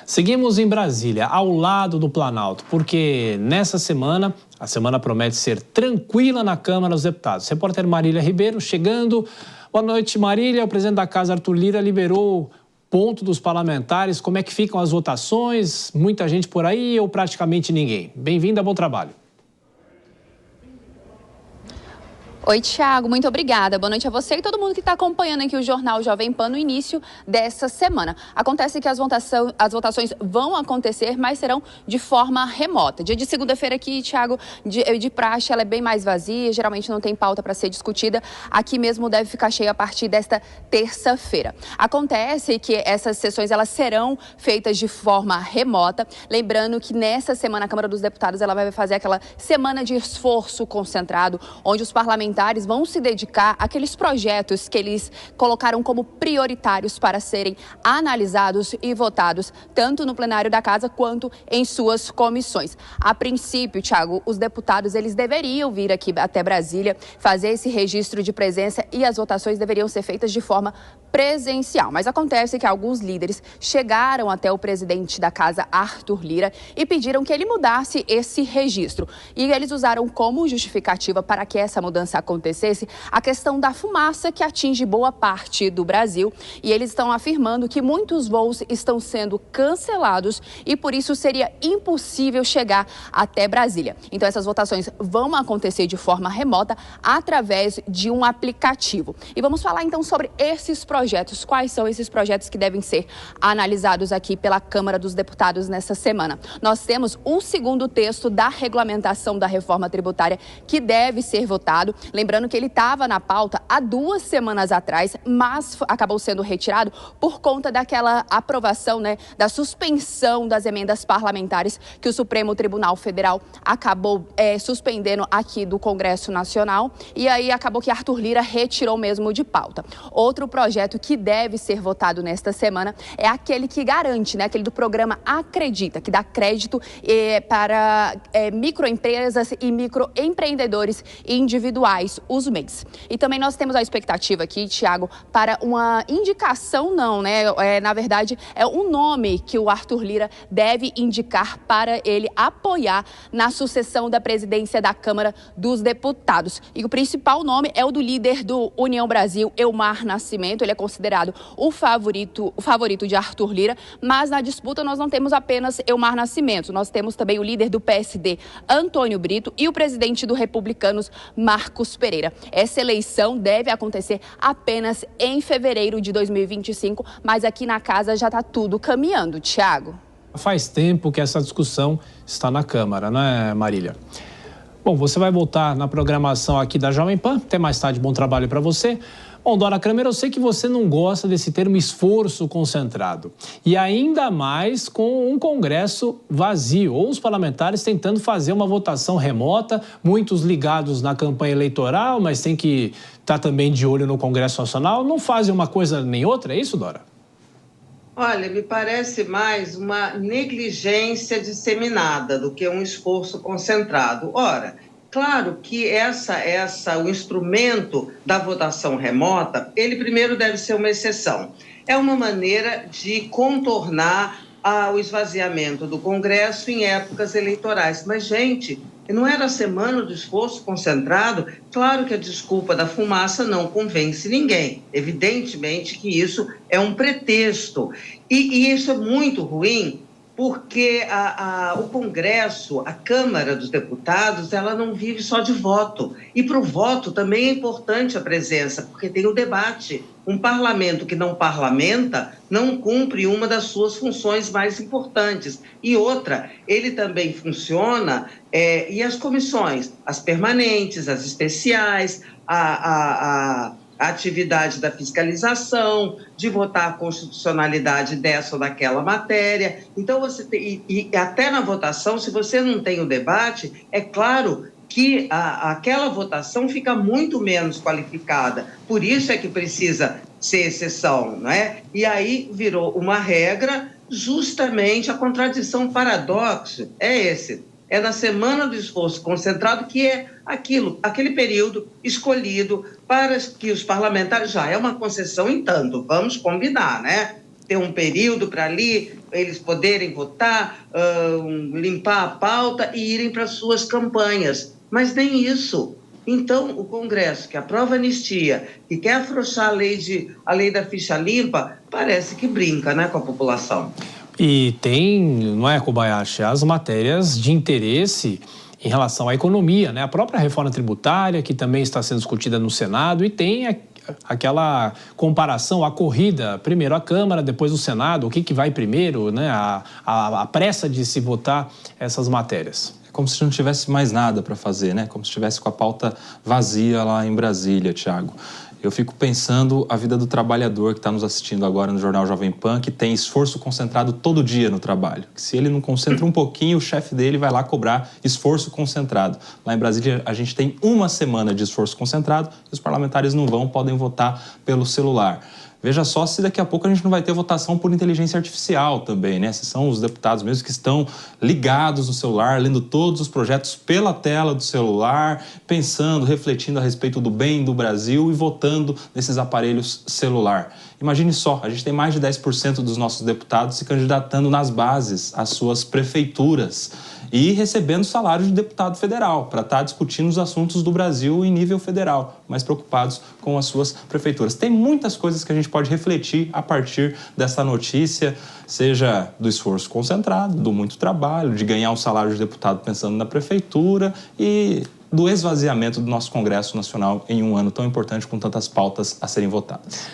Seguimos em Brasília, ao lado do Planalto, porque nessa semana, a semana promete ser tranquila na Câmara dos Deputados. Repórter Marília Ribeiro chegando. Boa noite, Marília. O presidente da Casa, Arthur Lira, liberou ponto dos parlamentares. Como é que ficam as votações? Muita gente por aí ou praticamente ninguém? Bem-vinda, bom trabalho. Oi, Thiago, muito obrigada. Boa noite a você e todo mundo que está acompanhando aqui o Jornal Jovem Pan no início dessa semana. Acontece que as votações vão acontecer, mas serão de forma remota. Dia de segunda-feira aqui, Thiago, de praxe, ela é bem mais vazia, geralmente não tem pauta para ser discutida. Aqui mesmo deve ficar cheio a partir desta terça-feira. Acontece que essas sessões elas serão feitas de forma remota. Lembrando que nessa semana a Câmara dos Deputados ela vai fazer aquela semana de esforço concentrado, onde os parlamentares vão se dedicar àqueles projetos que eles colocaram como prioritários para serem analisados e votados, tanto no plenário da Casa quanto em suas comissões. A princípio, Thiago, os deputados eles deveriam vir aqui até Brasília, fazer esse registro de presença e as votações deveriam ser feitas de forma presencial. Mas acontece que alguns líderes chegaram até o presidente da Casa, Arthur Lira, e pediram que ele mudasse esse registro. E eles usaram como justificativa para que essa mudança acontecesse a questão da fumaça que atinge boa parte do Brasil. E eles estão afirmando que muitos voos estão sendo cancelados e por isso seria impossível chegar até Brasília. Então essas votações vão acontecer de forma remota através de um aplicativo. E vamos falar então sobre esses projetos. Quais são esses projetos que devem ser analisados aqui pela Câmara dos Deputados nessa semana? Nós temos o segundo texto da regulamentação da reforma tributária que deve ser votado. Lembrando que ele estava na pauta há 2 semanas atrás, mas acabou sendo retirado por conta daquela aprovação, da suspensão das emendas parlamentares que o Supremo Tribunal Federal acabou suspendendo aqui do Congresso Nacional. E aí acabou que Arthur Lira retirou mesmo de pauta. Outro projeto que deve ser votado nesta semana é aquele que garante, aquele do programa Acredita, que dá crédito para microempresas e microempreendedores individuais, os MEIs. E também nós temos a expectativa aqui, Thiago, para uma indicação, na verdade, é um nome que o Arthur Lira deve indicar para ele apoiar na sucessão da presidência da Câmara dos Deputados. E o principal nome é o do líder do União Brasil, Elmar Nascimento. Ele é considerado o favorito de Arthur Lira, mas na disputa nós não temos apenas Elmar Nascimento, nós temos também o líder do PSD, Antônio Brito, e o presidente do Republicanos, Marcos Pereira. Essa eleição deve acontecer apenas em fevereiro de 2025, mas aqui na Casa já está tudo caminhando, Thiago. Faz tempo que essa discussão está na Câmara, não é, Marília? Bom, você vai voltar na programação aqui da Jovem Pan. Até mais tarde, bom trabalho para você. Bom, Dora Kramer, eu sei que você não gosta desse termo esforço concentrado. E ainda mais com um Congresso vazio, ou os parlamentares tentando fazer uma votação remota, muitos ligados na campanha eleitoral, mas tem que estar também de olho no Congresso Nacional. Não fazem uma coisa nem outra, é isso, Dora? Olha, me parece mais uma negligência disseminada do que um esforço concentrado. Ora, claro que o instrumento da votação remota, ele primeiro deve ser uma exceção. É uma maneira de contornar o esvaziamento do Congresso em épocas eleitorais. Mas, gente, não era a semana do esforço concentrado? Claro que a desculpa da fumaça não convence ninguém. Evidentemente que isso é um pretexto. E isso é muito ruim, porque o Congresso, a Câmara dos Deputados, ela não vive só de voto. E para o voto também é importante a presença, porque tem o debate. Um parlamento que não parlamenta não cumpre uma das suas funções mais importantes. E outra, ele também funciona, e as comissões, as permanentes, as especiais, a atividade da fiscalização, de votar a constitucionalidade dessa ou daquela matéria. Então, você tem, e até na votação, se você não tem o debate, é claro que aquela votação fica muito menos qualificada. Por isso é que precisa ser exceção, não é? E aí virou uma regra, justamente a contradição, o paradoxo é esse. É na semana do esforço concentrado que é aquele período escolhido para que os parlamentares, já é uma concessão em tanto, vamos combinar, né? ter um período para ali eles poderem votar, limpar a pauta e irem para suas campanhas. Mas nem isso. Então, o Congresso, que aprova a anistia, que quer afrouxar a lei da ficha limpa, parece que brinca, né, com a população. E tem, não é, Kobayashi, as matérias de interesse em relação à economia, né? A própria reforma tributária, que também está sendo discutida no Senado, e tem aquela comparação, a corrida, primeiro a Câmara, depois o Senado, o que vai primeiro, né? A pressa de se votar essas matérias. É como se não tivesse mais nada para fazer, né? Como se estivesse com a pauta vazia lá em Brasília, Thiago. Eu fico pensando a vida do trabalhador que está nos assistindo agora no Jornal Jovem Pan, que tem esforço concentrado todo dia no trabalho. Que se ele não concentra um pouquinho, o chefe dele vai lá cobrar esforço concentrado. Lá em Brasília, a gente tem uma semana de esforço concentrado e os parlamentares não podem votar pelo celular. Veja só se daqui a pouco a gente não vai ter votação por inteligência artificial também, né? Se são os deputados mesmo que estão ligados no celular, lendo todos os projetos pela tela do celular, pensando, refletindo a respeito do bem do Brasil e votando nesses aparelhos celular. Imagine só, a gente tem mais de 10% dos nossos deputados se candidatando nas bases às suas prefeituras e recebendo salário de deputado federal para estar discutindo os assuntos do Brasil em nível federal, mas preocupados com as suas prefeituras. Tem muitas coisas que a gente pode refletir a partir dessa notícia, seja do esforço concentrado, do muito trabalho, de ganhar um salário de deputado pensando na prefeitura e do esvaziamento do nosso Congresso Nacional em um ano tão importante com tantas pautas a serem votadas.